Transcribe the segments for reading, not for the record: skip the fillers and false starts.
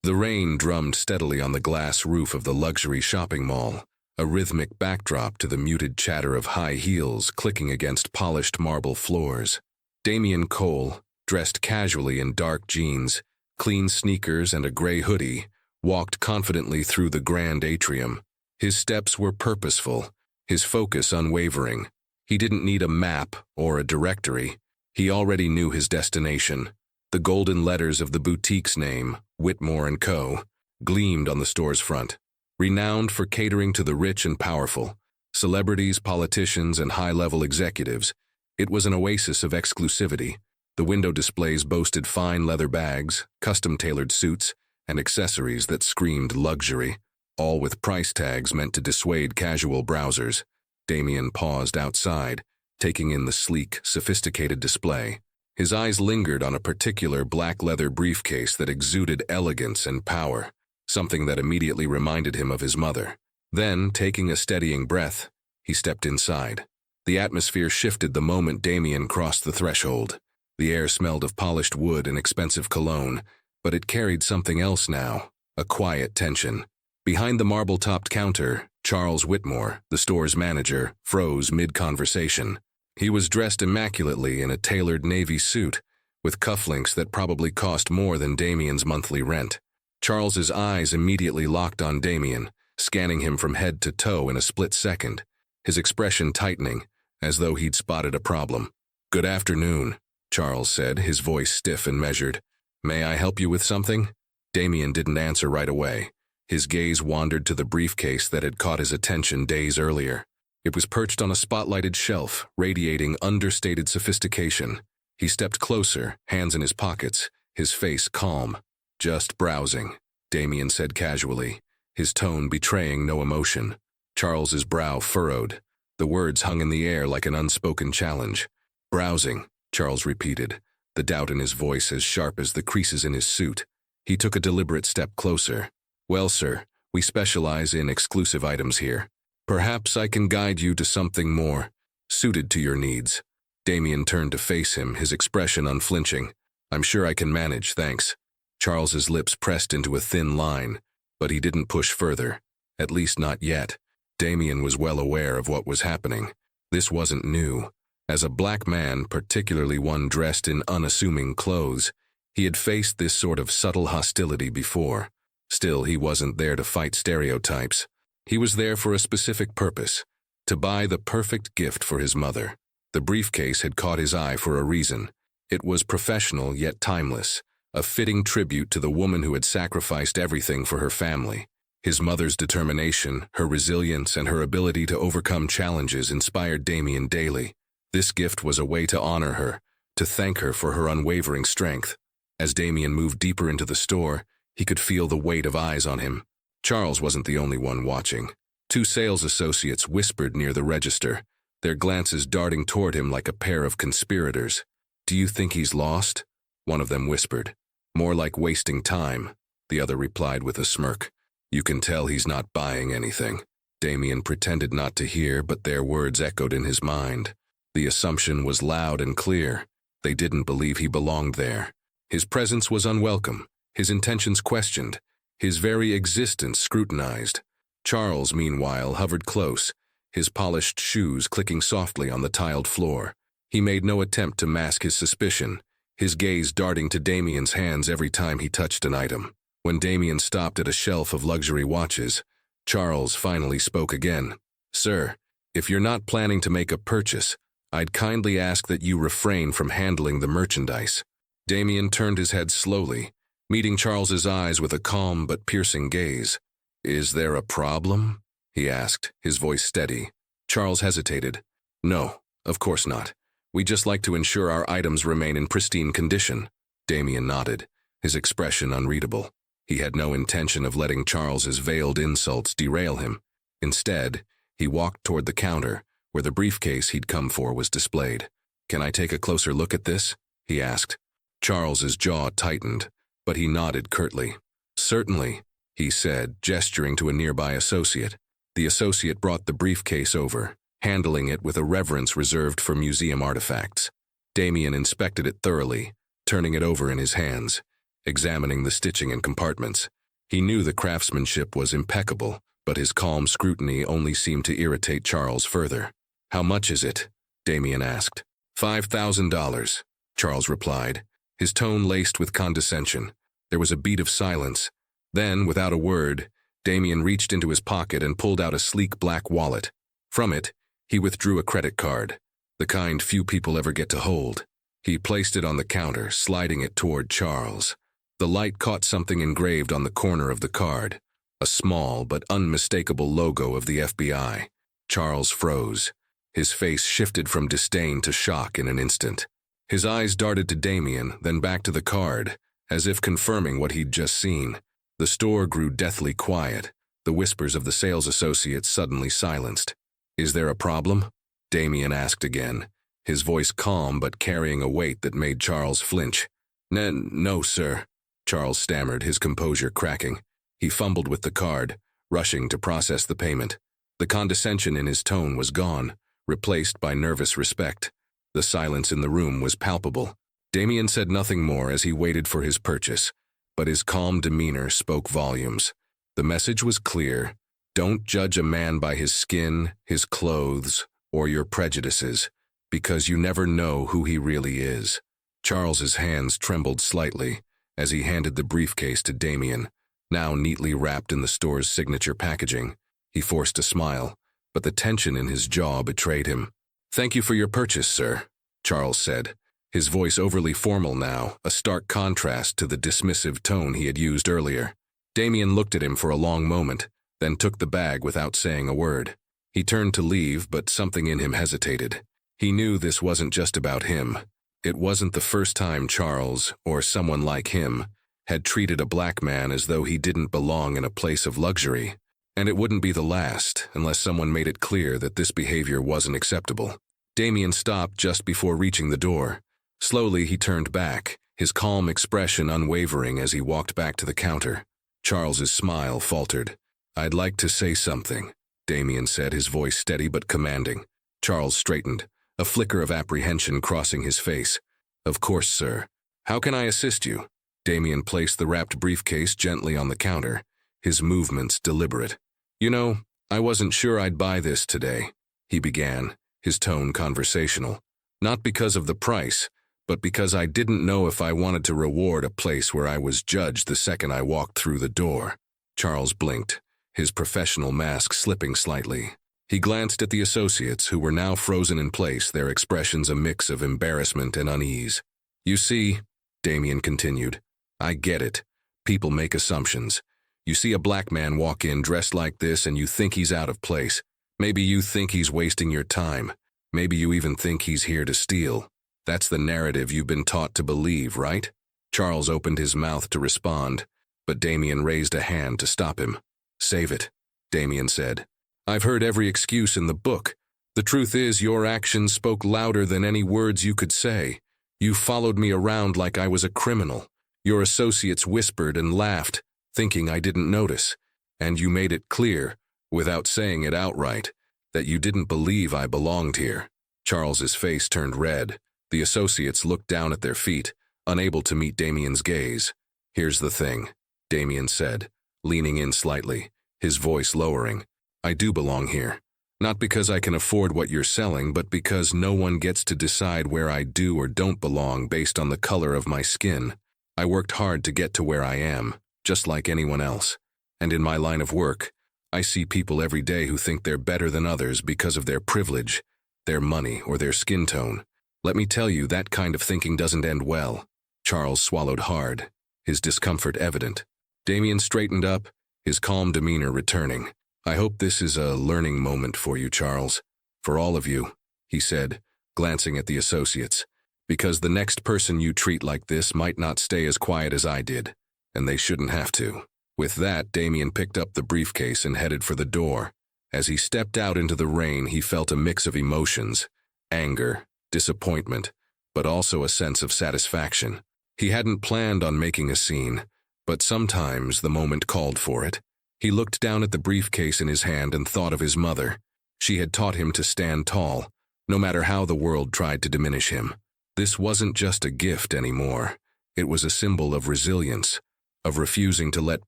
The rain drummed steadily on the glass roof of the luxury shopping mall, a rhythmic backdrop to the muted chatter of high heels clicking against polished marble floors. Damien Cole, dressed casually in dark jeans, clean sneakers and a gray hoodie, walked confidently through the grand atrium. His steps were purposeful, his focus unwavering. He didn't need a map or a directory. He already knew his destination. The golden letters of the boutique's name, Whitmore & Co., gleamed on the store's front. Renowned for catering to the rich and powerful, celebrities, politicians, and high-level executives, it was an oasis of exclusivity. The window displays boasted fine leather bags, custom-tailored suits, and accessories that screamed luxury, all with price tags meant to dissuade casual browsers. Damien paused outside, taking in the sleek, sophisticated display. His eyes lingered on a particular black leather briefcase that exuded elegance and power, something that immediately reminded him of his mother. Then, taking a steadying breath, he stepped inside. The atmosphere shifted the moment Damien crossed the threshold. The air smelled of polished wood and expensive cologne, but it carried something else now, a quiet tension. Behind the marble-topped counter, Charles Whitmore, the store's manager, froze mid-conversation. He was dressed immaculately in a tailored navy suit, with cufflinks that probably cost more than Damien's monthly rent. Charles's eyes immediately locked on Damien, scanning him from head to toe in a split second, his expression tightening, as though he'd spotted a problem. "Good afternoon," Charles said, his voice stiff and measured. "May I help you with something?" Damien didn't answer right away. His gaze wandered to the briefcase that had caught his attention days earlier. It was perched on a spotlighted shelf, radiating understated sophistication. He stepped closer, hands in his pockets, his face calm. "Just browsing," Damien said casually, his tone betraying no emotion. Charles's brow furrowed. The words hung in the air like an unspoken challenge. "Browsing," Charles repeated, the doubt in his voice as sharp as the creases in his suit. He took a deliberate step closer. "Well, sir, we specialize in exclusive items here. Perhaps I can guide you to something more suited to your needs." Damien turned to face him, his expression unflinching. "I'm sure I can manage, thanks." Charles's lips pressed into a thin line, but he didn't push further, at least not yet. Damien was well aware of what was happening. This wasn't new. As a black man, particularly one dressed in unassuming clothes, he had faced this sort of subtle hostility before. Still, he wasn't there to fight stereotypes. He was there for a specific purpose, to buy the perfect gift for his mother. The briefcase had caught his eye for a reason. It was professional yet timeless, a fitting tribute to the woman who had sacrificed everything for her family. His mother's determination, her resilience, and her ability to overcome challenges inspired Damien daily. This gift was a way to honor her, to thank her for her unwavering strength. As Damien moved deeper into the store, he could feel the weight of eyes on him. Charles wasn't the only one watching. Two sales associates whispered near the register, their glances darting toward him like a pair of conspirators. "Do you think he's lost?" one of them whispered. "More like wasting time," the other replied with a smirk. "You can tell he's not buying anything." Damien pretended not to hear, but their words echoed in his mind. The assumption was loud and clear. They didn't believe he belonged there. His presence was unwelcome, his intentions questioned, his very existence scrutinized. Charles, meanwhile, hovered close, his polished shoes clicking softly on the tiled floor. He made no attempt to mask his suspicion, his gaze darting to Damien's hands every time he touched an item. When Damien stopped at a shelf of luxury watches, Charles finally spoke again. "Sir, if you're not planning to make a purchase, I'd kindly ask that you refrain from handling the merchandise." Damien turned his head slowly, meeting Charles's eyes with a calm but piercing gaze. "Is there a problem?" he asked, his voice steady. Charles hesitated. "No, of course not. We just like to ensure our items remain in pristine condition." Damien nodded, his expression unreadable. He had no intention of letting Charles's veiled insults derail him. Instead, he walked toward the counter, where the briefcase he'd come for was displayed. "Can I take a closer look at this?" he asked. Charles's jaw tightened, but he nodded curtly. "Certainly," he said, gesturing to a nearby associate. The associate brought the briefcase over, handling it with a reverence reserved for museum artifacts. Damien inspected it thoroughly, turning it over in his hands. examining the stitching and compartments. He knew the craftsmanship was impeccable, but his calm scrutiny only seemed to irritate Charles further. "How much is it?" Damien asked. $5,000, Charles replied, his tone laced with condescension. There was a beat of silence. Then, without a word, Damien reached into his pocket and pulled out a sleek black wallet. From it, he withdrew a credit card, the kind few people ever get to hold. He placed it on the counter, sliding it toward Charles. The light caught something engraved on the corner of the card, a small but unmistakable logo of the FBI. Charles froze. His face shifted from disdain to shock in an instant. His eyes darted to Damien, then back to the card, as if confirming what he'd just seen. The store grew deathly quiet, the whispers of the sales associates suddenly silenced. "Is there a problem?" Damien asked again, his voice calm but carrying a weight that made Charles flinch. No, sir," Charles stammered, his composure cracking. He fumbled with the card, rushing to process the payment. The condescension in his tone was gone, replaced by nervous respect. The silence in the room was palpable. Damien said nothing more as he waited for his purchase, but his calm demeanor spoke volumes. The message was clear. Don't judge a man by his skin, his clothes, or your prejudices, because you never know who he really is. Charles's hands trembled slightly as he handed the briefcase to Damien, now neatly wrapped in the store's signature packaging. He forced a smile, but the tension in his jaw betrayed him. "Thank you for your purchase, sir," Charles said, his voice overly formal now, a stark contrast to the dismissive tone he had used earlier. Damien looked at him for a long moment, then took the bag without saying a word. He turned to leave, but something in him hesitated. He knew this wasn't just about him. It wasn't the first time Charles, or someone like him, had treated a black man as though he didn't belong in a place of luxury. And it wouldn't be the last, unless someone made it clear that this behavior wasn't acceptable. Damien stopped just before reaching the door. Slowly he turned back, his calm expression unwavering as he walked back to the counter. Charles's smile faltered. "I'd like to say something," Damien said, his voice steady but commanding. Charles straightened, a flicker of apprehension crossing his face. "Of course, sir. How can I assist you?" Damien placed the wrapped briefcase gently on the counter, his movements deliberate. "You know, I wasn't sure I'd buy this today," he began, his tone conversational. "Not because of the price, but because I didn't know if I wanted to reward a place where I was judged the second I walked through the door." Charles blinked, his professional mask slipping slightly. He glanced at the associates, who were now frozen in place, their expressions a mix of embarrassment and unease. "You see," Damien continued, "I get it. People make assumptions. You see a black man walk in dressed like this and you think he's out of place. Maybe you think he's wasting your time. Maybe you even think he's here to steal. That's the narrative you've been taught to believe, right?" Charles opened his mouth to respond, but Damien raised a hand to stop him. "Save it," Damien said. "I've heard every excuse in the book. The truth is, your actions spoke louder than any words you could say. You followed me around like I was a criminal. Your associates whispered and laughed, thinking I didn't notice. And you made it clear, without saying it outright, that you didn't believe I belonged here." Charles's face turned red. The associates looked down at their feet, unable to meet Damien's gaze. "Here's the thing," Damien said, leaning in slightly, his voice lowering. "I do belong here. Not because I can afford what you're selling, but because no one gets to decide where I do or don't belong based on the color of my skin. I worked hard to get to where I am, just like anyone else. And in my line of work, I see people every day who think they're better than others because of their privilege, their money, or their skin tone. Let me tell you, that kind of thinking doesn't end well." Charles swallowed hard, his discomfort evident. Damien straightened up, his calm demeanor returning. "I hope this is a learning moment for you, Charles. For all of you," he said, glancing at the associates. "Because the next person you treat like this might not stay as quiet as I did, and they shouldn't have to." With that, Damien picked up the briefcase and headed for the door. As he stepped out into the rain, he felt a mix of emotions: anger, disappointment, but also a sense of satisfaction. He hadn't planned on making a scene, but sometimes the moment called for it. He looked down at the briefcase in his hand and thought of his mother. She had taught him to stand tall, no matter how the world tried to diminish him. This wasn't just a gift anymore. It was a symbol of resilience, of refusing to let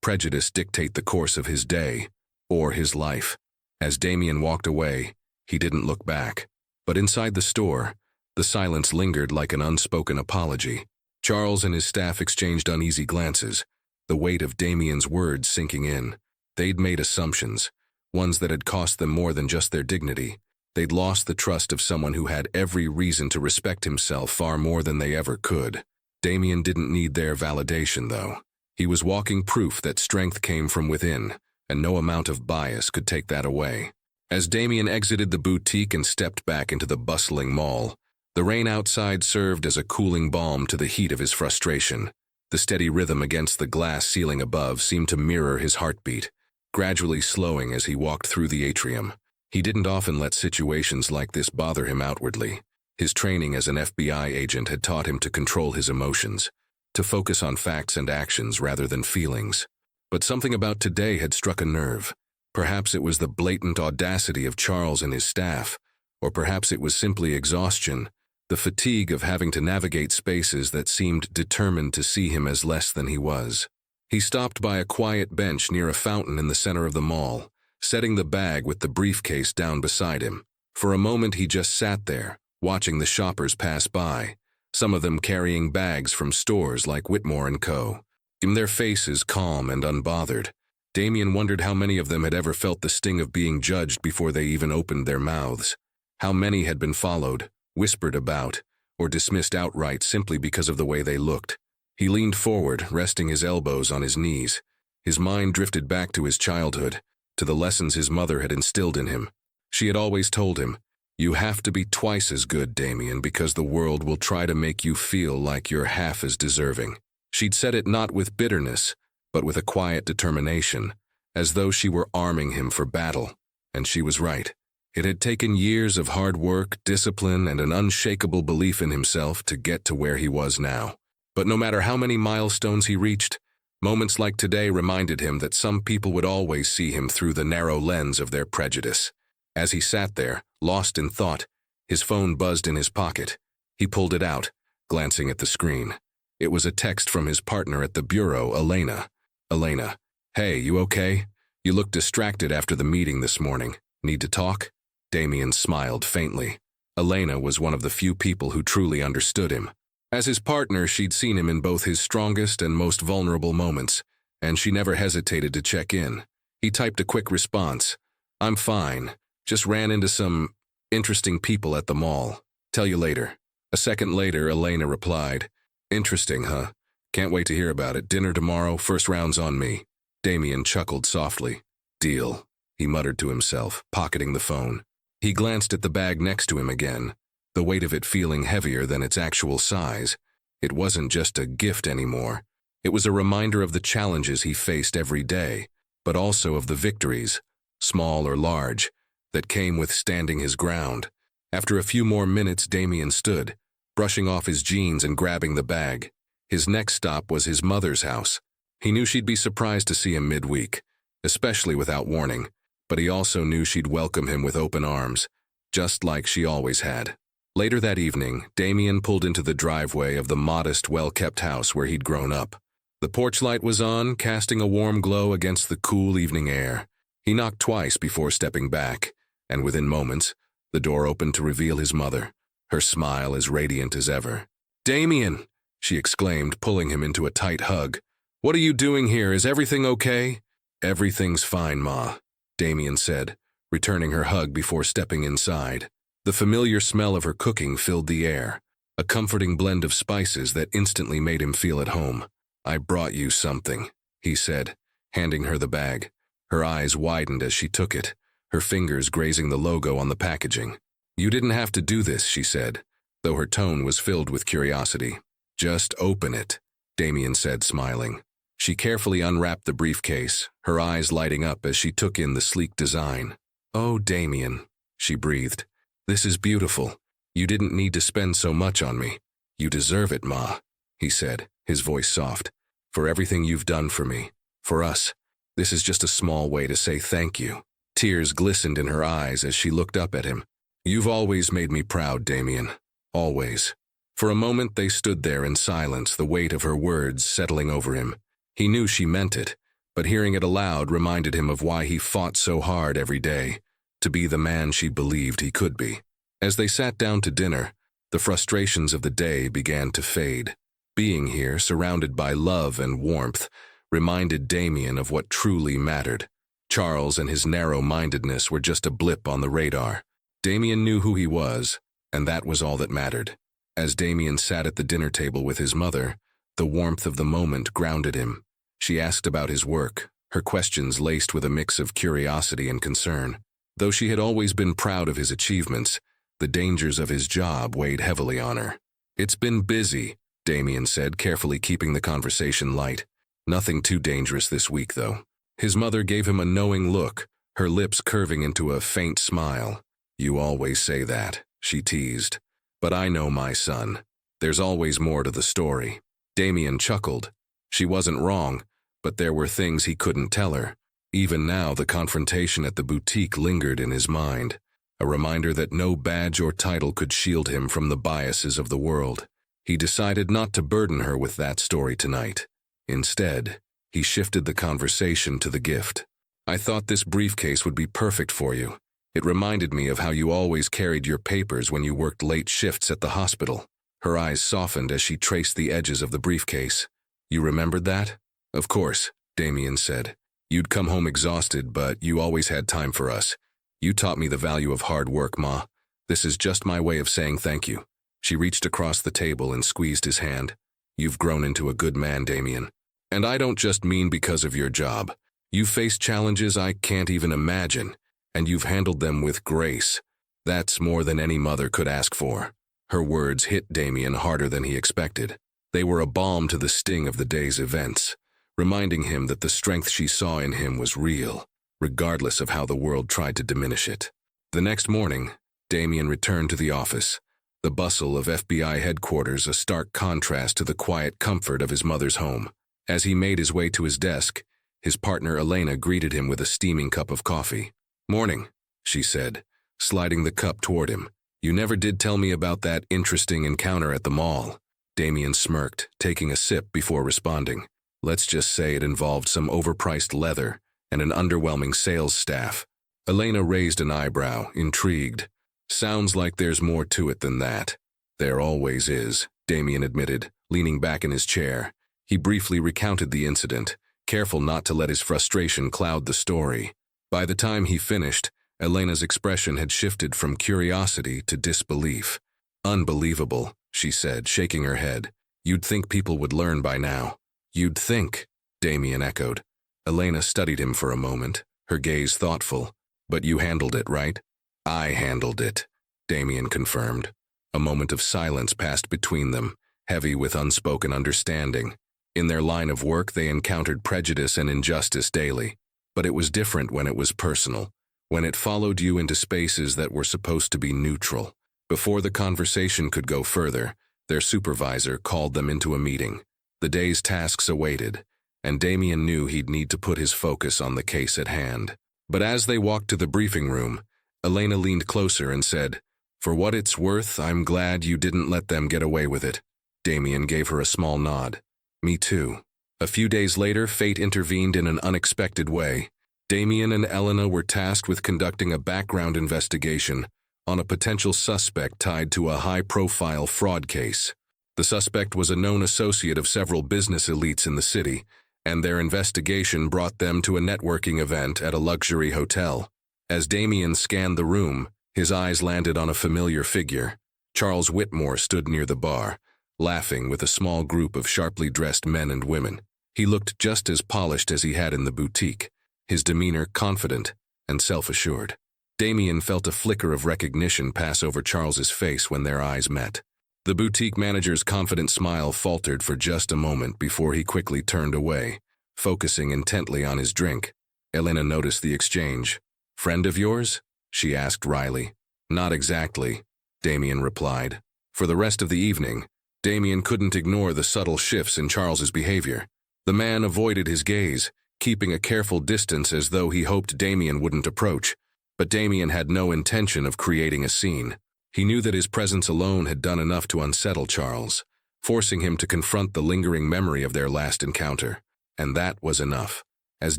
prejudice dictate the course of his day, or his life. As Damien walked away, he didn't look back. But inside the store, the silence lingered like an unspoken apology. Charles and his staff exchanged uneasy glances, the weight of Damien's words sinking in. They'd made assumptions, ones that had cost them more than just their dignity. They'd lost the trust of someone who had every reason to respect himself far more than they ever could. Damien didn't need their validation, though. He was walking proof that strength came from within, and no amount of bias could take that away. As Damien exited the boutique and stepped back into the bustling mall, the rain outside served as a cooling balm to the heat of his frustration. The steady rhythm against the glass ceiling above seemed to mirror his heartbeat, gradually slowing as he walked through the atrium. He didn't often let situations like this bother him outwardly. His training as an FBI agent had taught him to control his emotions, to focus on facts and actions rather than feelings. But something about today had struck a nerve. Perhaps it was the blatant audacity of Charles and his staff, or perhaps it was simply exhaustion, the fatigue of having to navigate spaces that seemed determined to see him as less than he was. He stopped by a quiet bench near a fountain in the center of the mall, setting the bag with the briefcase down beside him. For a moment he just sat there, watching the shoppers pass by, some of them carrying bags from stores like Whitmore & Co. Their faces calm and unbothered. Damien wondered how many of them had ever felt the sting of being judged before they even opened their mouths. How many had been followed, whispered about, or dismissed outright simply because of the way they looked. He leaned forward, resting his elbows on his knees. His mind drifted back to his childhood, to the lessons his mother had instilled in him. She had always told him, "You have to be twice as good, Damien, because the world will try to make you feel like you're half as deserving." She'd said it not with bitterness, but with a quiet determination, as though she were arming him for battle. And she was right. It had taken years of hard work, discipline, and an unshakable belief in himself to get to where he was now. But no matter how many milestones he reached, moments like today reminded him that some people would always see him through the narrow lens of their prejudice. As he sat there, lost in thought, his phone buzzed in his pocket. He pulled it out, glancing at the screen. It was a text from his partner at the bureau, Elena. "Elena, hey, you okay? You looked distracted after the meeting this morning. Need to talk?" Damien smiled faintly. Elena was one of the few people who truly understood him. As his partner, she'd seen him in both his strongest and most vulnerable moments, and she never hesitated to check in. He typed a quick response. "I'm fine. Just ran into some interesting people at the mall. Tell you later." A second later, Elena replied, "Interesting, huh? Can't wait to hear about it. Dinner tomorrow, first round's on me." Damien chuckled softly. "Deal," he muttered to himself, pocketing the phone. He glanced at the bag next to him again, the weight of it feeling heavier than its actual size. It wasn't just a gift anymore. It was a reminder of the challenges he faced every day, but also of the victories, small or large, that came with standing his ground. After a few more minutes, Damien stood, brushing off his jeans and grabbing the bag. His next stop was his mother's house. He knew she'd be surprised to see him midweek, especially without warning, but he also knew she'd welcome him with open arms, just like she always had. Later that evening, Damien pulled into the driveway of the modest, well-kept house where he'd grown up. The porch light was on, casting a warm glow against the cool evening air. He knocked twice before stepping back, and within moments, the door opened to reveal his mother, her smile as radiant as ever. "Damien!" she exclaimed, pulling him into a tight hug. "What are you doing here? Is everything okay?" "Everything's fine, Ma," Damien said, returning her hug before stepping inside. The familiar smell of her cooking filled the air, a comforting blend of spices that instantly made him feel at home. "I brought you something," he said, handing her the bag. Her eyes widened as she took it, her fingers grazing the logo on the packaging. "You didn't have to do this," she said, though her tone was filled with curiosity. "Just open it," Damien said, smiling. She carefully unwrapped the briefcase, her eyes lighting up as she took in the sleek design. "Oh, Damien," she breathed. "This is beautiful. You didn't need to spend so much on me." "You deserve it, Ma," he said, his voice soft. "For everything you've done for me, for us. This is just a small way to say thank you." Tears glistened in her eyes as she looked up at him. "You've always made me proud, Damien. Always. For a moment they stood there in silence, the weight of her words settling over him. He knew she meant it, but hearing it aloud reminded him of why he fought so hard every day, to be the man she believed he could be. As they sat down to dinner, the frustrations of the day began to fade. Being here, surrounded by love and warmth, reminded Damien of what truly mattered. Charles and his narrow-mindedness were just a blip on the radar. Damien knew who he was, and that was all that mattered. As Damien sat at the dinner table with his mother, the warmth of the moment grounded him. She asked about his work, her questions laced with a mix of curiosity and concern. Though she had always been proud of his achievements, the dangers of his job weighed heavily on her. "It's been busy," Damien said, carefully keeping the conversation light. "Nothing too dangerous this week, though." His mother gave him a knowing look, her lips curving into a faint smile. "You always say that," she teased. "But I know my son. There's always more to the story." Damien chuckled. She wasn't wrong, but there were things he couldn't tell her. Even now, the confrontation at the boutique lingered in his mind, a reminder that no badge or title could shield him from the biases of the world. He decided not to burden her with that story tonight. Instead, he shifted the conversation to the gift. "I thought this briefcase would be perfect for you. It reminded me of how you always carried your papers when you worked late shifts at the hospital." Her eyes softened as she traced the edges of the briefcase. "You remembered that?" "Of course," Damien said. "You'd come home exhausted, but you always had time for us. You taught me the value of hard work, Ma. This is just my way of saying thank you." She reached across the table and squeezed his hand. "You've grown into a good man, Damien. And I don't just mean because of your job. You've faced challenges I can't even imagine, and you've handled them with grace. That's more than any mother could ask for." Her words hit Damien harder than he expected. They were a balm to the sting of the day's events, reminding him that the strength she saw in him was real, regardless of how the world tried to diminish it. The next morning, Damien returned to the office, the bustle of FBI headquarters a stark contrast to the quiet comfort of his mother's home. As he made his way to his desk, his partner Elena greeted him with a steaming cup of coffee. "Morning," she said, sliding the cup toward him. "You never did tell me about that interesting encounter at the mall." Damien smirked, taking a sip before responding. "Let's just say it involved some overpriced leather and an underwhelming sales staff." Elena raised an eyebrow, intrigued. "Sounds like there's more to it than that." "There always is," Damien admitted, leaning back in his chair. He briefly recounted the incident, careful not to let his frustration cloud the story. By the time he finished, Elena's expression had shifted from curiosity to disbelief. "Unbelievable," she said, shaking her head. "You'd think people would learn by now." "You'd think," Damien echoed. Elena studied him for a moment, her gaze thoughtful. "But you handled it, right?" "I handled it," Damien confirmed. A moment of silence passed between them, heavy with unspoken understanding. In their line of work, they encountered prejudice and injustice daily. But it was different when it was personal, when it followed you into spaces that were supposed to be neutral. Before the conversation could go further, their supervisor called them into a meeting. The day's tasks awaited, and Damien knew he'd need to put his focus on the case at hand. But as they walked to the briefing room, Elena leaned closer and said, "For what it's worth, I'm glad you didn't let them get away with it." Damien gave her a small nod. "Me too." A few days later, fate intervened in an unexpected way. Damien and Elena were tasked with conducting a background investigation on a potential suspect tied to a high-profile fraud case. The suspect was a known associate of several business elites in the city, and their investigation brought them to a networking event at a luxury hotel. As Damien scanned the room, his eyes landed on a familiar figure. Charles Whitmore stood near the bar, laughing with a small group of sharply dressed men and women. He looked just as polished as he had in the boutique, his demeanor confident and self-assured. Damien felt a flicker of recognition pass over Charles's face when their eyes met. The boutique manager's confident smile faltered for just a moment before he quickly turned away, focusing intently on his drink. Elena noticed the exchange. "Friend of yours?" she asked wryly. "Not exactly," Damien replied. For the rest of the evening, Damien couldn't ignore the subtle shifts in Charles's behavior. The man avoided his gaze, keeping a careful distance as though he hoped Damien wouldn't approach. But Damien had no intention of creating a scene. He knew that his presence alone had done enough to unsettle Charles, forcing him to confront the lingering memory of their last encounter. And that was enough. As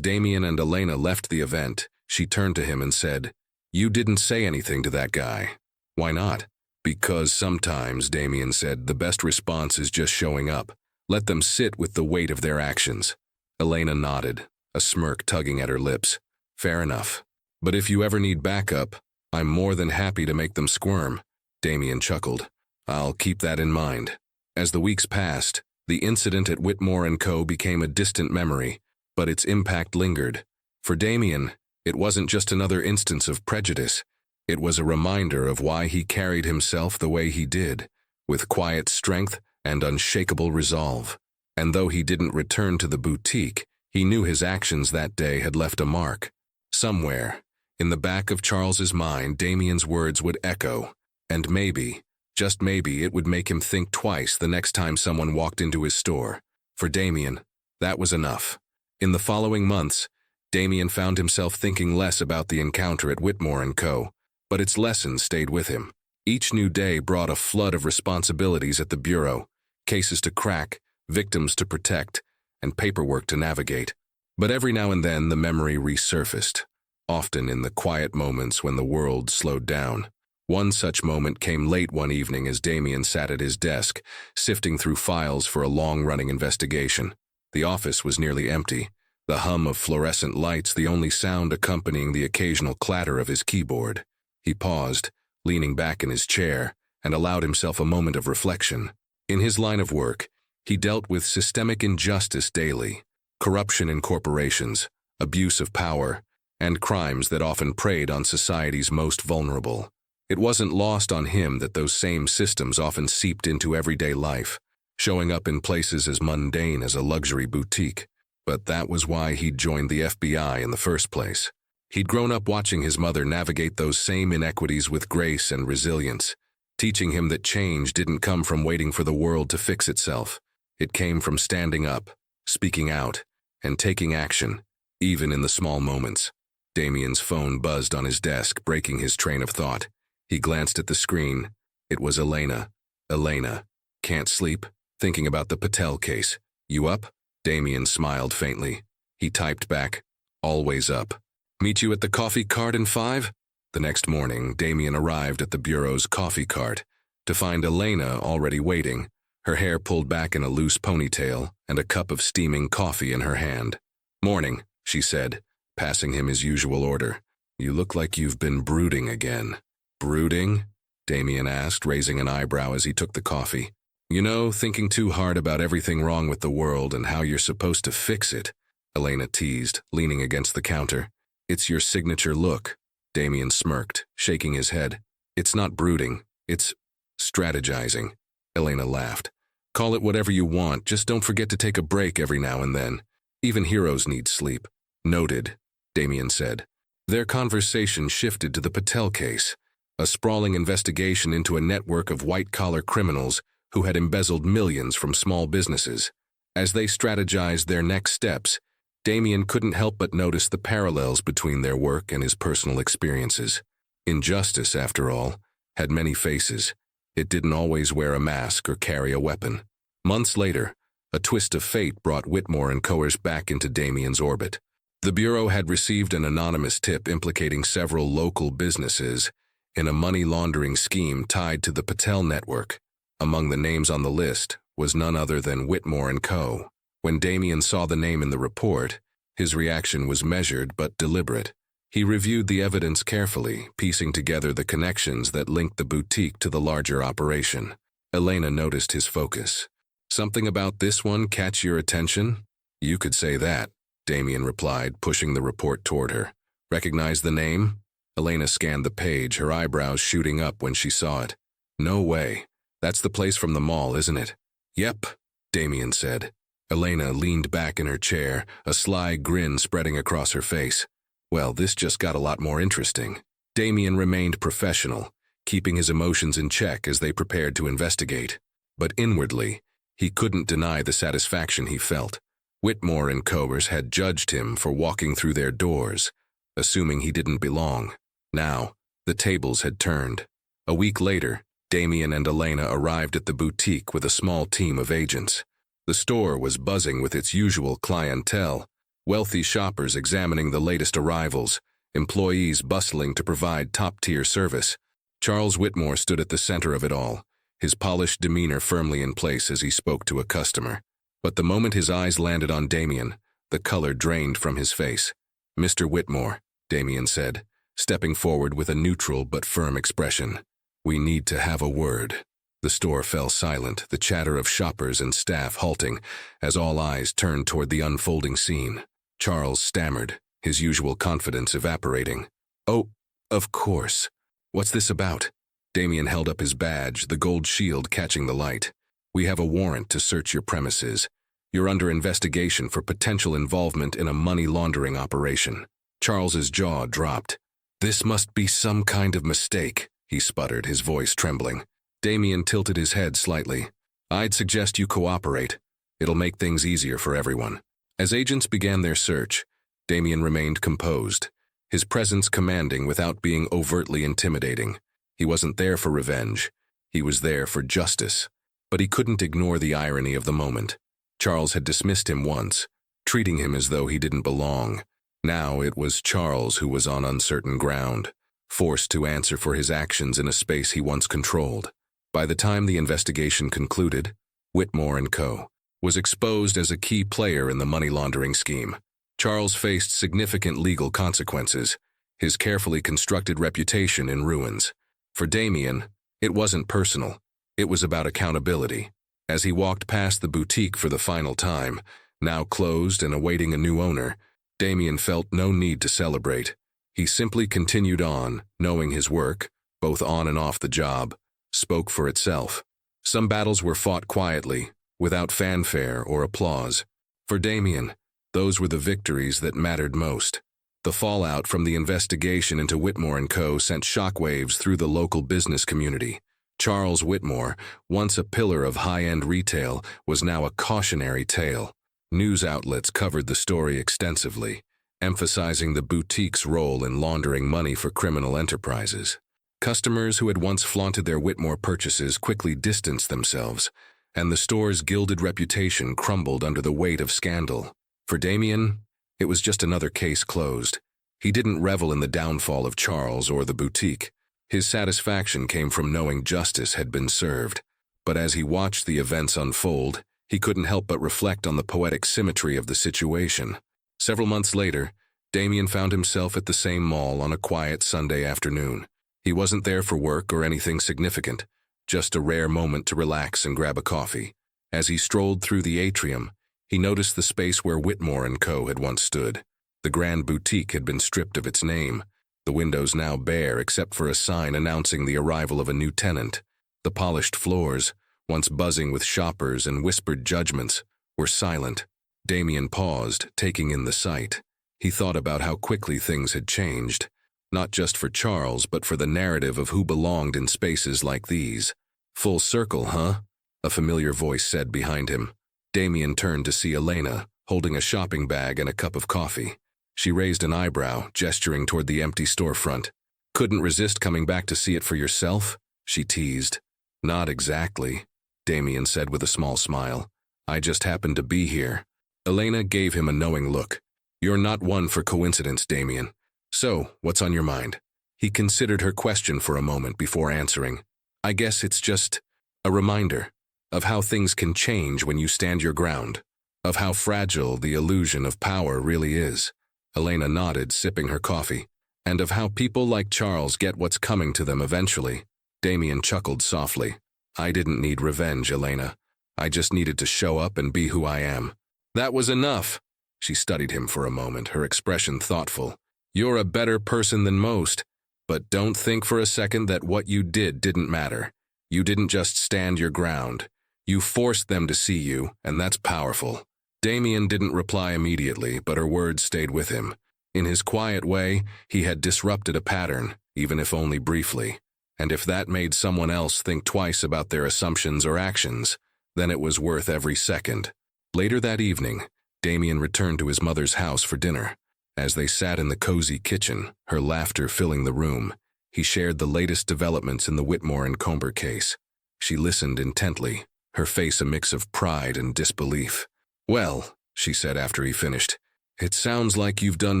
Damien and Elena left the event, she turned to him and said, "You didn't say anything to that guy." "Why not?" "Because sometimes," Damien said, "the best response is just showing up. Let them sit with the weight of their actions." Elena nodded, a smirk tugging at her lips. "Fair enough. But if you ever need backup, I'm more than happy to make them squirm." Damien chuckled. "I'll keep that in mind." As the weeks passed, the incident at Whitmore & Co. became a distant memory, but its impact lingered. For Damien, it wasn't just another instance of prejudice. It was a reminder of why he carried himself the way he did, with quiet strength and unshakable resolve. And though he didn't return to the boutique, he knew his actions that day had left a mark. Somewhere, in the back of Charles's mind, Damien's words would echo, and maybe, just maybe, it would make him think twice the next time someone walked into his store. For Damien, that was enough. In the following months, Damien found himself thinking less about the encounter at Whitmore & Co., but its lessons stayed with him. Each new day brought a flood of responsibilities at the bureau, cases to crack, victims to protect, and paperwork to navigate. But every now and then the memory resurfaced, often in the quiet moments when the world slowed down. One such moment came late one evening as Damien sat at his desk, sifting through files for a long-running investigation. The office was nearly empty, the hum of fluorescent lights the only sound accompanying the occasional clatter of his keyboard. He paused, leaning back in his chair, and allowed himself a moment of reflection. In his line of work, he dealt with systemic injustice daily, corruption in corporations, abuse of power, and crimes that often preyed on society's most vulnerable. It wasn't lost on him that those same systems often seeped into everyday life, showing up in places as mundane as a luxury boutique. But that was why he'd joined the FBI in the first place. He'd grown up watching his mother navigate those same inequities with grace and resilience, teaching him that change didn't come from waiting for the world to fix itself. It came from standing up, speaking out, and taking action, even in the small moments. Damien's phone buzzed on his desk, breaking his train of thought. He glanced at the screen. It was Elena. "Elena, can't sleep? Thinking about the Patel case. You up?" Damien smiled faintly. He typed back, "Always up. Meet you at the coffee cart in 5? The next morning, Damien arrived at the bureau's coffee cart to find Elena already waiting, her hair pulled back in a loose ponytail and a cup of steaming coffee in her hand. "Morning," she said, passing him his usual order. "You look like you've been brooding again." "Brooding?" Damien asked, raising an eyebrow as he took the coffee. "You know, thinking too hard about everything wrong with the world and how you're supposed to fix it," Elena teased, leaning against the counter. "It's your signature look." Damien smirked, shaking his head. "It's not brooding, it's strategizing." Elena laughed. "Call it whatever you want, just don't forget to take a break every now and then. Even heroes need sleep." "Noted," Damien said. Their conversation shifted to the Patel case, a sprawling investigation into a network of white-collar criminals who had embezzled millions from small businesses. As they strategized their next steps, Damien couldn't help but notice the parallels between their work and his personal experiences. Injustice, after all, had many faces. It didn't always wear a mask or carry a weapon. Months later, a twist of fate brought Whitmore & Coers back into Damien's orbit. The Bureau had received an anonymous tip implicating several local businesses in a money laundering scheme tied to the Patel network. Among the names on the list was none other than Whitmore & Co. When Damien saw the name in the report, his reaction was measured but deliberate. He reviewed the evidence carefully, piecing together the connections that linked the boutique to the larger operation. Elena noticed his focus. "Something about this one catch your attention?" "You could say that," Damien replied, pushing the report toward her. "Recognize the name?" Elena scanned the page, her eyebrows shooting up when she saw it. "No way. That's the place from the mall, isn't it?" "Yep," Damien said. Elena leaned back in her chair, a sly grin spreading across her face. "Well, this just got a lot more interesting." Damien remained professional, keeping his emotions in check as they prepared to investigate. But inwardly, he couldn't deny the satisfaction he felt. Whitmore & Coers had judged him for walking through their doors, assuming he didn't belong. Now, the tables had turned. A week later, Damien and Elena arrived at the boutique with a small team of agents. The store was buzzing with its usual clientele, wealthy shoppers examining the latest arrivals, employees bustling to provide top-tier service. Charles Whitmore stood at the center of it all, his polished demeanor firmly in place as he spoke to a customer. But the moment his eyes landed on Damien, the color drained from his face. "Mr. Whitmore," Damien said, stepping forward with a neutral but firm expression. "We need to have a word." The store fell silent, the chatter of shoppers and staff halting, as all eyes turned toward the unfolding scene. Charles stammered, his usual confidence evaporating. "Oh, of course. What's this about?" Damien held up his badge, the gold shield catching the light. "We have a warrant to search your premises. You're under investigation for potential involvement in a money laundering operation." Charles's jaw dropped. "This must be some kind of mistake," he sputtered, his voice trembling. Damien tilted his head slightly. "I'd suggest you cooperate. It'll make things easier for everyone." As agents began their search, Damien remained composed, his presence commanding without being overtly intimidating. He wasn't there for revenge. He was there for justice. But he couldn't ignore the irony of the moment. Charles had dismissed him once, treating him as though he didn't belong. Now it was Charles who was on uncertain ground, forced to answer for his actions in a space he once controlled. By the time the investigation concluded, Whitmore & Co. was exposed as a key player in the money laundering scheme. Charles faced significant legal consequences, his carefully constructed reputation in ruins. For Damien, it wasn't personal. It was about accountability. As he walked past the boutique for the final time, now closed and awaiting a new owner, Damien felt no need to celebrate. He simply continued on, knowing his work, both on and off the job, spoke for itself. Some battles were fought quietly, without fanfare or applause. For Damien, those were the victories that mattered most. The fallout from the investigation into Whitmore & Co. sent shockwaves through the local business community. Charles Whitmore, once a pillar of high-end retail, was now a cautionary tale. News outlets covered the story extensively, emphasizing the boutique's role in laundering money for criminal enterprises. Customers who had once flaunted their Whitmore purchases quickly distanced themselves, and the store's gilded reputation crumbled under the weight of scandal. For Damien, it was just another case closed. He didn't revel in the downfall of Charles or the boutique. His satisfaction came from knowing justice had been served. But as he watched the events unfold, he couldn't help but reflect on the poetic symmetry of the situation. Several months later, Damien found himself at the same mall on a quiet Sunday afternoon. He wasn't there for work or anything significant, just a rare moment to relax and grab a coffee. As he strolled through the atrium, he noticed the space where Whitmore & Co. had once stood. The grand boutique had been stripped of its name, the windows now bare except for a sign announcing the arrival of a new tenant. The polished floors, once buzzing with shoppers and whispered judgments, were silent. Damien paused, taking in the sight. He thought about how quickly things had changed, not just for Charles, but for the narrative of who belonged in spaces like these. "Full circle, huh?" a familiar voice said behind him. Damien turned to see Elena, holding a shopping bag and a cup of coffee. She raised an eyebrow, gesturing toward the empty storefront. "Couldn't resist coming back to see it for yourself?" she teased. "Not exactly," Damien said with a small smile. "I just happened to be here." Elena gave him a knowing look. "You're not one for coincidence, Damien. So, what's on your mind?" He considered her question for a moment before answering. "I guess it's just a reminder of how things can change when you stand your ground, of how fragile the illusion of power really is." Elena nodded, sipping her coffee. "And of how people like Charles get what's coming to them eventually." Damien chuckled softly. "I didn't need revenge, Elena. I just needed to show up and be who I am." "That was enough." She studied him for a moment, her expression thoughtful. "You're a better person than most, but don't think for a second that what you did didn't matter. You didn't just stand your ground. You forced them to see you, and that's powerful." Damien didn't reply immediately, but her words stayed with him. In his quiet way, he had disrupted a pattern, even if only briefly. And if that made someone else think twice about their assumptions or actions, then it was worth every second. Later that evening, Damien returned to his mother's house for dinner. As they sat in the cozy kitchen, her laughter filling the room, He shared the latest developments in the Whitmore and Comber case. She listened intently, her face a mix of pride and disbelief. "Well," she said after he finished, "it sounds like you've done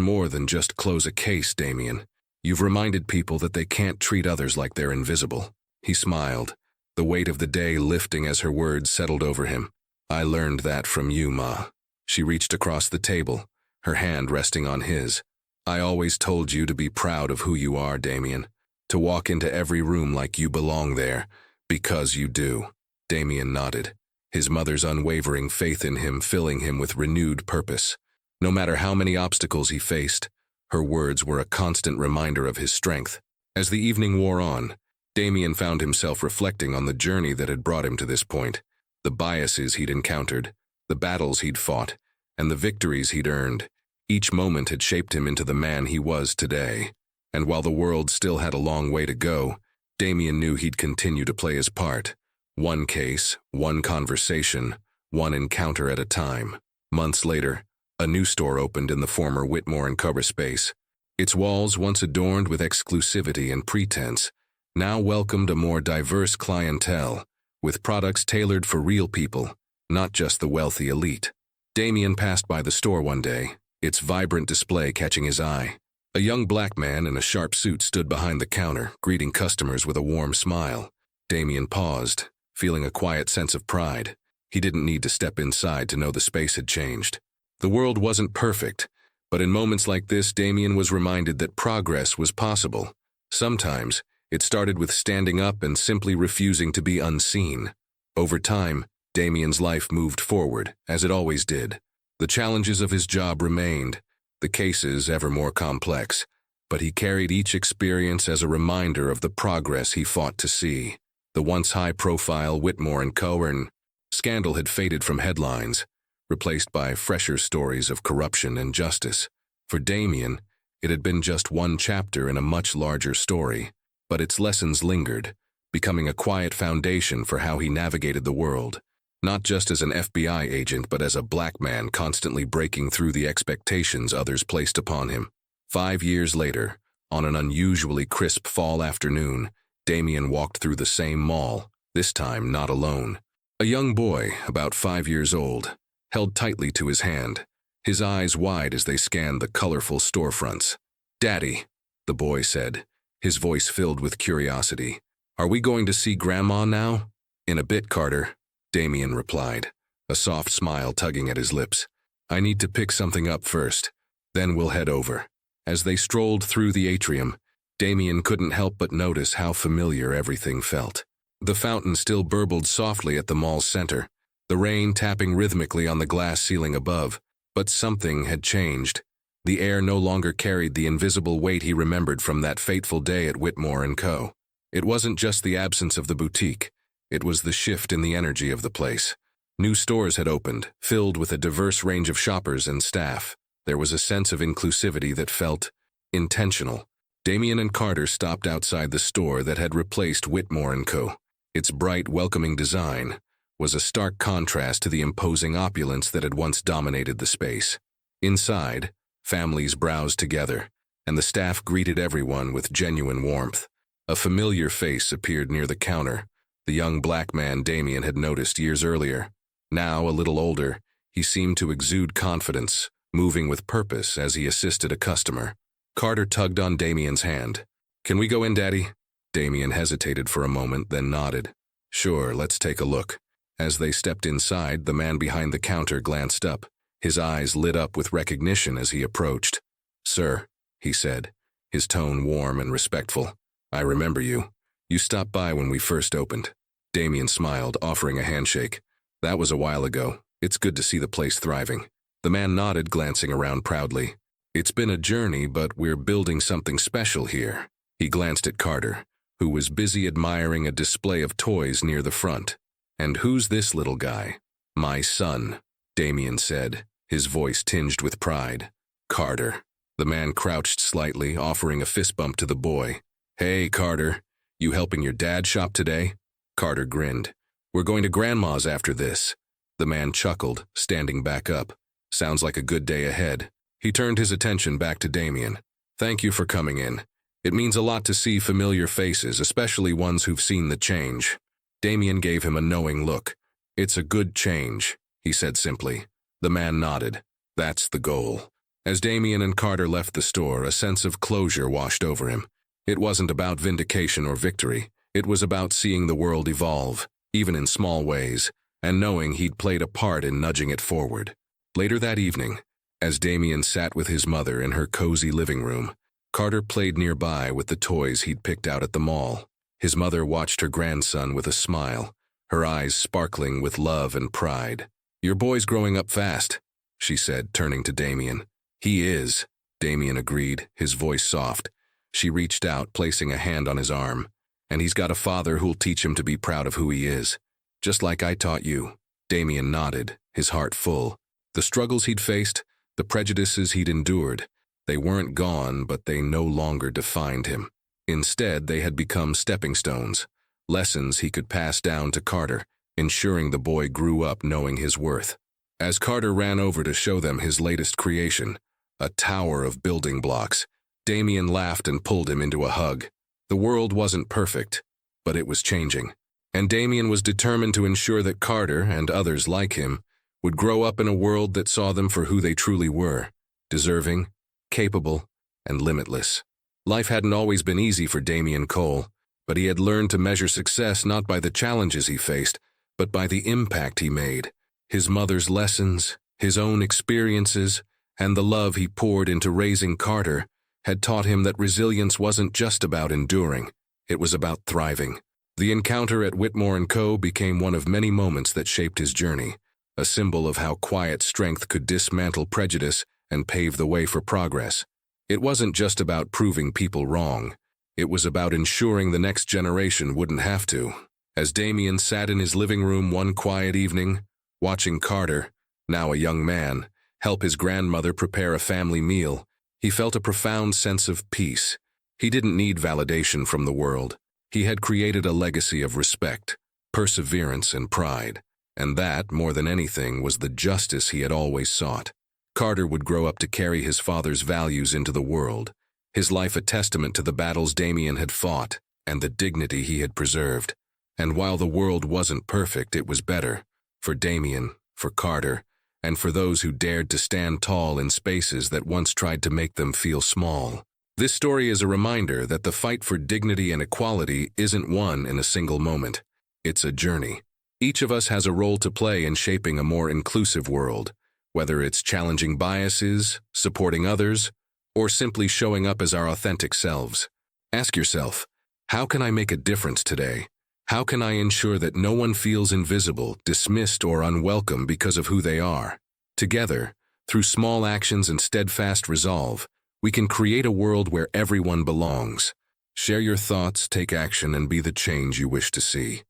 more than just close a case, Damien. You've reminded people that they can't treat others like they're invisible." He smiled, the weight of the day lifting as her words settled over him. "I learned that from you, Ma." She reached across the table, her hand resting on his. "I always told you to be proud of who you are, Damien. To walk into every room like you belong there, because you do." Damien nodded, his mother's unwavering faith in him filling him with renewed purpose. No matter how many obstacles he faced, her words were a constant reminder of his strength. As the evening wore on, Damien found himself reflecting on the journey that had brought him to this point, the biases he'd encountered, the battles he'd fought, and the victories he'd earned. Each moment had shaped him into the man he was today. And while the world still had a long way to go, Damien knew he'd continue to play his part. One case, one conversation, one encounter at a time. Months later, a new store opened in the former Whitmore and Comber space. Its walls, once adorned with exclusivity and pretense, now welcomed a more diverse clientele, with products tailored for real people, not just the wealthy elite. Damien passed by the store one day, its vibrant display catching his eye. A young black man in a sharp suit stood behind the counter, greeting customers with a warm smile. Damien paused, feeling a quiet sense of pride. He didn't need to step inside to know the space had changed. The world wasn't perfect, but in moments like this, Damien was reminded that progress was possible. Sometimes, it started with standing up and simply refusing to be unseen. Over time, Damien's life moved forward, as it always did. The challenges of his job remained, the cases ever more complex, but he carried each experience as a reminder of the progress he fought to see. The once high-profile Whitmore and Comber scandal had faded from headlines, replaced by fresher stories of corruption and justice. For Damien, it had been just one chapter in a much larger story, but its lessons lingered, becoming a quiet foundation for how he navigated the world, not just as an FBI agent but as a black man constantly breaking through the expectations others placed upon him. 5 years later, on an unusually crisp fall afternoon, Damien walked through the same mall, this time not alone. A young boy, about 5 years old, held tightly to his hand, his eyes wide as they scanned the colorful storefronts. "Daddy," the boy said, his voice filled with curiosity. "Are we going to see Grandma now?" "In a bit, Carter," Damien replied, a soft smile tugging at his lips. "I need to pick something up first, then we'll head over." As they strolled through the atrium, Damien couldn't help but notice how familiar everything felt. The fountain still burbled softly at the mall's center, the rain tapping rhythmically on the glass ceiling above, but something had changed. The air no longer carried the invisible weight he remembered from that fateful day at Whitmore and Co. It wasn't just the absence of the boutique, it was the shift in the energy of the place. New stores had opened, filled with a diverse range of shoppers and staff. There was a sense of inclusivity that felt intentional. Damien and Carter stopped outside the store that had replaced Whitmore and Co. Its bright, welcoming design was a stark contrast to the imposing opulence that had once dominated the space. Inside, families browsed together, and the staff greeted everyone with genuine warmth. A familiar face appeared near the counter, the young black man Damien had noticed years earlier. Now, a little older, he seemed to exude confidence, moving with purpose as he assisted a customer. Carter tugged on Damien's hand. "Can we go in, Daddy?" Damien hesitated for a moment, then nodded. "Sure, let's take a look." As they stepped inside, the man behind the counter glanced up, his eyes lit up with recognition as he approached. "Sir," he said, his tone warm and respectful. "I remember you. You stopped by when we first opened." Damien smiled, offering a handshake. "That was a while ago. It's good to see the place thriving." The man nodded, glancing around proudly. "It's been a journey, but we're building something special here." He glanced at Carter, who was busy admiring a display of toys near the front. "And who's this little guy?" "My son," Damien said, his voice tinged with pride. "Carter." The man crouched slightly, offering a fist bump to the boy. "Hey, Carter, you helping your dad shop today?" Carter grinned. "We're going to Grandma's after this." The man chuckled, standing back up. "Sounds like a good day ahead." He turned his attention back to Damien. "Thank you for coming in. It means a lot to see familiar faces, especially ones who've seen the change. Damien gave him a knowing look. "It's a good change," he said simply. The man nodded. "That's the goal." As Damien and Carter left the store, a sense of closure washed over him. It wasn't about vindication or victory. It was about seeing the world evolve, even in small ways, and knowing he'd played a part in nudging it forward. Later that evening, as Damien sat with his mother in her cozy living room, Carter played nearby with the toys he'd picked out at the mall. His mother watched her grandson with a smile, her eyes sparkling with love and pride. "Your boy's growing up fast," she said, turning to Damien. "He is," Damien agreed, his voice soft. She reached out, placing a hand on his arm. "And he's got a father who'll teach him to be proud of who he is. Just like I taught you." Damien nodded, his heart full. The struggles he'd faced, the prejudices he'd endured, they weren't gone, but they no longer defined him. Instead, they had become stepping stones, lessons he could pass down to Carter, ensuring the boy grew up knowing his worth. As Carter ran over to show them his latest creation, a tower of building blocks, Damien laughed and pulled him into a hug. The world wasn't perfect, but it was changing, and Damien was determined to ensure that Carter, and others like him, would grow up in a world that saw them for who they truly were, deserving, capable, and limitless. Life hadn't always been easy for Damien Cole, but he had learned to measure success not by the challenges he faced, but by the impact he made. His mother's lessons, his own experiences, and the love he poured into raising Carter had taught him that resilience wasn't just about enduring, it was about thriving. The encounter at Whitmore & Co. became one of many moments that shaped his journey, a symbol of how quiet strength could dismantle prejudice and pave the way for progress. It wasn't just about proving people wrong. It was about ensuring the next generation wouldn't have to. As Damien sat in his living room one quiet evening, watching Carter, now a young man, help his grandmother prepare a family meal, he felt a profound sense of peace. He didn't need validation from the world. He had created a legacy of respect, perseverance, and pride. And that, more than anything, was the justice he had always sought. Carter would grow up to carry his father's values into the world, his life a testament to the battles Damien had fought and the dignity he had preserved. And while the world wasn't perfect, it was better. For Damien, for Carter, and for those who dared to stand tall in spaces that once tried to make them feel small. This story is a reminder that the fight for dignity and equality isn't won in a single moment. It's a journey. Each of us has a role to play in shaping a more inclusive world, whether it's challenging biases, supporting others, or simply showing up as our authentic selves. Ask yourself, how can I make a difference today? How can I ensure that no one feels invisible, dismissed, or unwelcome because of who they are? Together, through small actions and steadfast resolve, we can create a world where everyone belongs. Share your thoughts, take action, and be the change you wish to see.